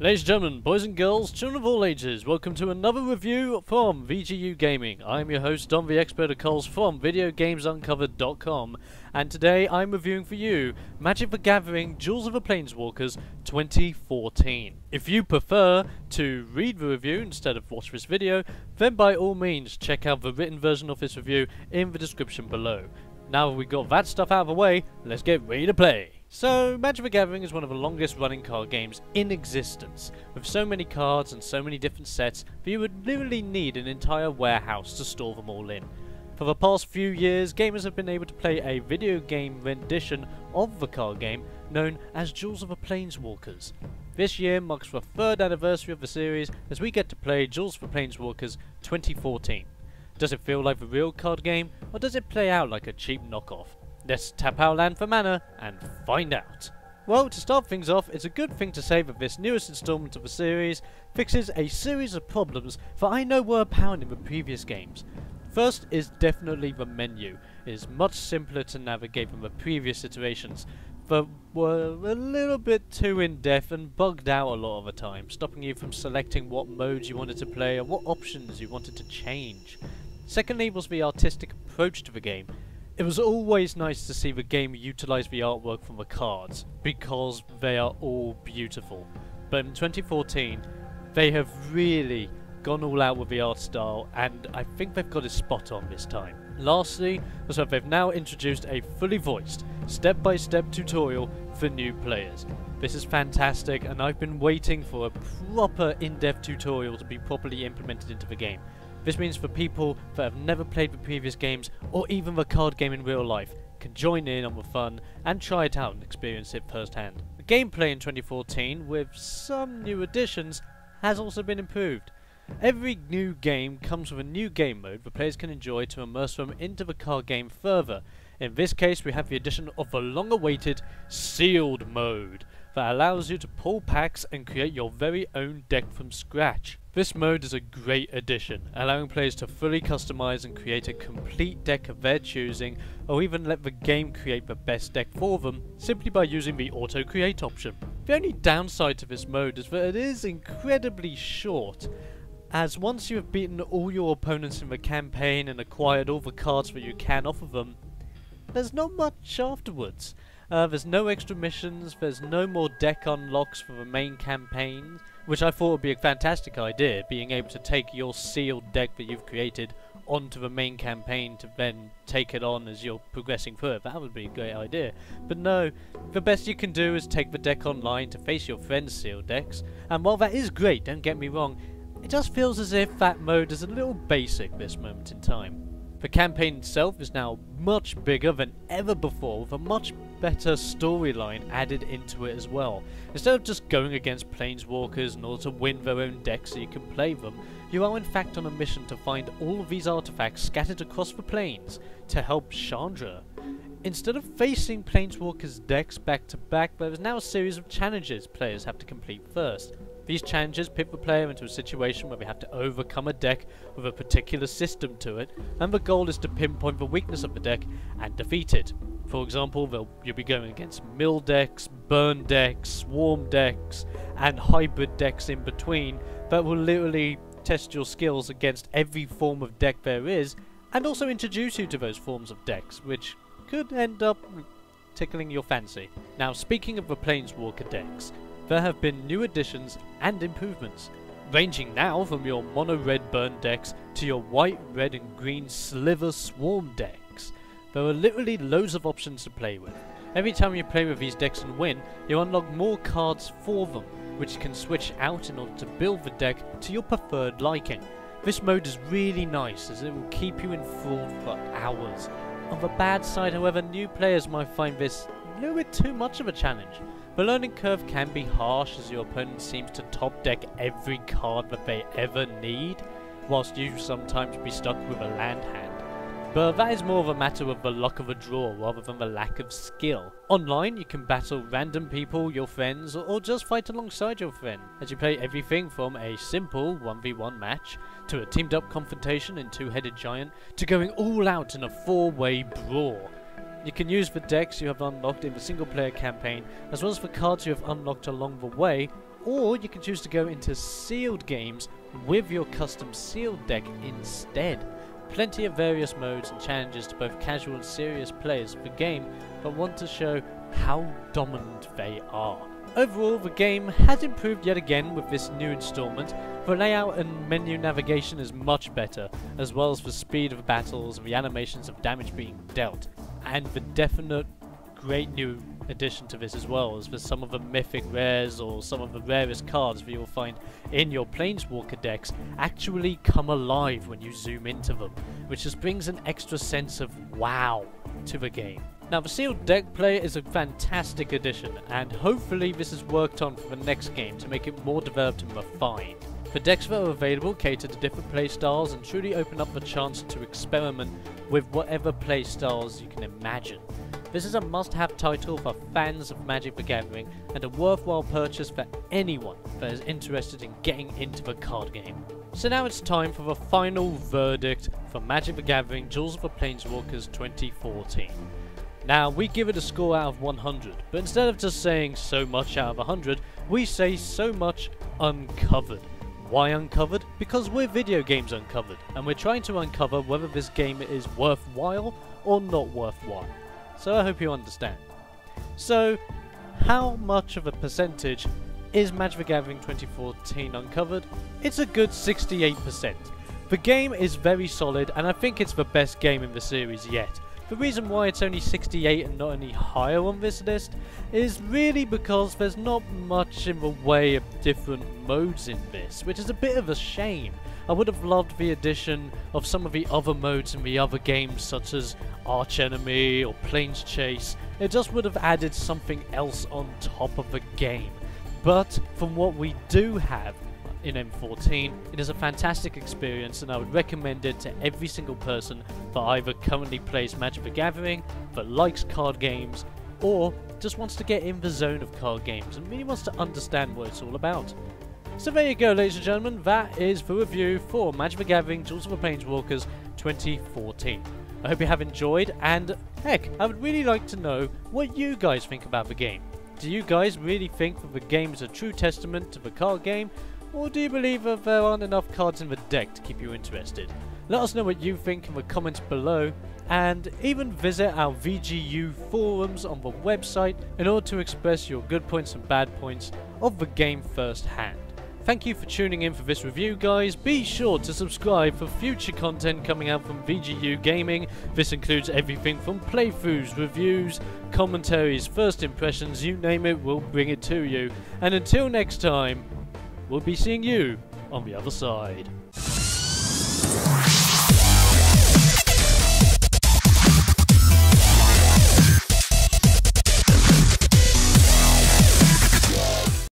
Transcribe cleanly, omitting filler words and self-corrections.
Ladies and gentlemen, boys and girls, children of all ages, welcome to another review from VGUGaming. I'm your host, Don the Expert of Coles from VideoGamesUncovered.com, and today I'm reviewing for you Magic the Gathering Duels of the Planeswalkers 2014. If you prefer to read the review instead of watch this video, then by all means check out the written version of this review in the description below. Now that we got that stuff out of the way, let's get ready to play. So, Magic the Gathering is one of the longest running card games in existence, with so many cards and so many different sets that you would literally need an entire warehouse to store them all in. For the past few years, gamers have been able to play a video game rendition of the card game known as Duels of the Planeswalkers. This year marks the 3rd anniversary of the series as we get to play Duels of the Planeswalkers 2014. Does it feel like the real card game, or does it play out like a cheap knockoff? Let's tap our land for mana and find out. Well, to start things off, it's a good thing to say that this newest installment of the series fixes a series of problems that I know were apparent in the previous games. First is definitely the menu. It is much simpler to navigate than the previous iterations, but were a little bit too in-depth and bugged out a lot of the time, stopping you from selecting what modes you wanted to play or what options you wanted to change. Secondly was the artistic approach to the game. It was always nice to see the game utilise the artwork from the cards, because they are all beautiful. But in 2014, they have really gone all out with the art style, and I think they've got it spot on this time. Lastly, was that they've now introduced a fully voiced, step-by-step tutorial for new players. This is fantastic, and I've been waiting for a proper in-depth tutorial to be properly implemented into the game. This means for people that have never played the previous games, or even the card game in real life, can join in on the fun and try it out and experience it firsthand. The gameplay in 2014, with some new additions, has also been improved. Every new game comes with a new game mode the players can enjoy to immerse them into the card game further. In this case, we have the addition of the long-awaited Sealed mode that allows you to pull packs and create your very own deck from scratch. This mode is a great addition, allowing players to fully customize and create a complete deck of their choosing, or even let the game create the best deck for them simply by using the auto create option. The only downside to this mode is that it is incredibly short, as once you have beaten all your opponents in the campaign and acquired all the cards that you can off of them, there's not much afterwards. There's no extra missions, there's no more deck unlocks for the main campaign, which I thought would be a fantastic idea, being able to take your sealed deck that you've created onto the main campaign to then take it on as you're progressing through it. That would be a great idea. But no, the best you can do is take the deck online to face your friends' sealed decks, and while that is great, don't get me wrong, it just feels as if that mode is a little basic this moment in time. The campaign itself is now much bigger than ever before, with a much better storyline added into it as well. Instead of just going against Planeswalkers in order to win their own deck so you can play them, you are in fact on a mission to find all of these artifacts scattered across the planes to help Chandra. Instead of facing Planeswalkers decks back to back, there is now a series of challenges players have to complete first. These challenges pit the player into a situation where they have to overcome a deck with a particular system to it, and the goal is to pinpoint the weakness of the deck and defeat it. For example, you'll be going against mill decks, burn decks, swarm decks, and hybrid decks in between that will literally test your skills against every form of deck there is, and also introduce you to those forms of decks, which could end up tickling your fancy. Now, speaking of the Planeswalker decks, there have been new additions and improvements, ranging now from your mono-red burn decks to your white, red and green sliver swarm decks. There are literally loads of options to play with. Every time you play with these decks and win, you unlock more cards for them, which you can switch out in order to build the deck to your preferred liking. This mode is really nice as it will keep you enthralled for hours. On the bad side, however, new players might find this a little bit too much of a challenge. The learning curve can be harsh as your opponent seems to top deck every card that they ever need, whilst you sometimes be stuck with a land hand. But that is more of a matter of the luck of a draw rather than the lack of skill. Online, you can battle random people, your friends, or just fight alongside your friend, as you play everything from a simple 1v1 match, to a teamed up confrontation in Two-Headed Giant, to going all out in a 4-way brawl. You can use the decks you have unlocked in the single player campaign, as well as the cards you have unlocked along the way, or you can choose to go into sealed games with your custom sealed deck instead. Plenty of various modes and challenges to both casual and serious players of the game that want to show how dominant they are. Overall, the game has improved yet again with this new installment. The layout and menu navigation is much better, as well as the speed of battles and the animations of damage being dealt. And the definite great new addition to this as well is that some of the mythic rares or some of the rarest cards that you'll find in your Planeswalker decks actually come alive when you zoom into them, which just brings an extra sense of wow to the game. Now, the sealed deck play is a fantastic addition, and hopefully this is worked on for the next game to make it more developed and refined. The decks that are available cater to different playstyles and truly open up the chance to experiment with whatever playstyles you can imagine. This is a must-have title for fans of Magic the Gathering and a worthwhile purchase for anyone that is interested in getting into the card game. So now it's time for the final verdict for Magic the Gathering Duels of the Planeswalkers 2014. Now, we give it a score out of 100, but instead of just saying so much out of 100, we say so much uncovered. Why uncovered? Because we're Video Games Uncovered, and we're trying to uncover whether this game is worthwhile or not worthwhile. So I hope you understand. So, how much of a percentage is Magic the Gathering 2014 uncovered? It's a good 68%. The game is very solid, and I think it's the best game in the series yet. The reason why it's only 68 and not any higher on this list is really because there's not much in the way of different modes in this, which is a bit of a shame. I would have loved the addition of some of the other modes in the other games, such as Arch Enemy or Planes Chase. It just would have added something else on top of the game. But from what we do have in M14, it is a fantastic experience, and I would recommend it to every single person that either currently plays Magic the Gathering, that likes card games, or just wants to get in the zone of card games and really wants to understand what it's all about. So there you go, ladies and gentlemen, that is the review for Magic the Gathering Duels of the Planeswalkers 2014. I hope you have enjoyed, and heck, I would really like to know what you guys think about the game. Do you guys really think that the game is a true testament to the card game, or do you believe that there aren't enough cards in the deck to keep you interested? Let us know what you think in the comments below, and even visit our VGU forums on the website in order to express your good points and bad points of the game firsthand. Thank you for tuning in for this review, guys. Be sure to subscribe for future content coming out from VGUGaming. This includes everything from playthroughs, reviews, commentaries, first impressions, you name it, we'll bring it to you. And until next time, we'll be seeing you on the other side.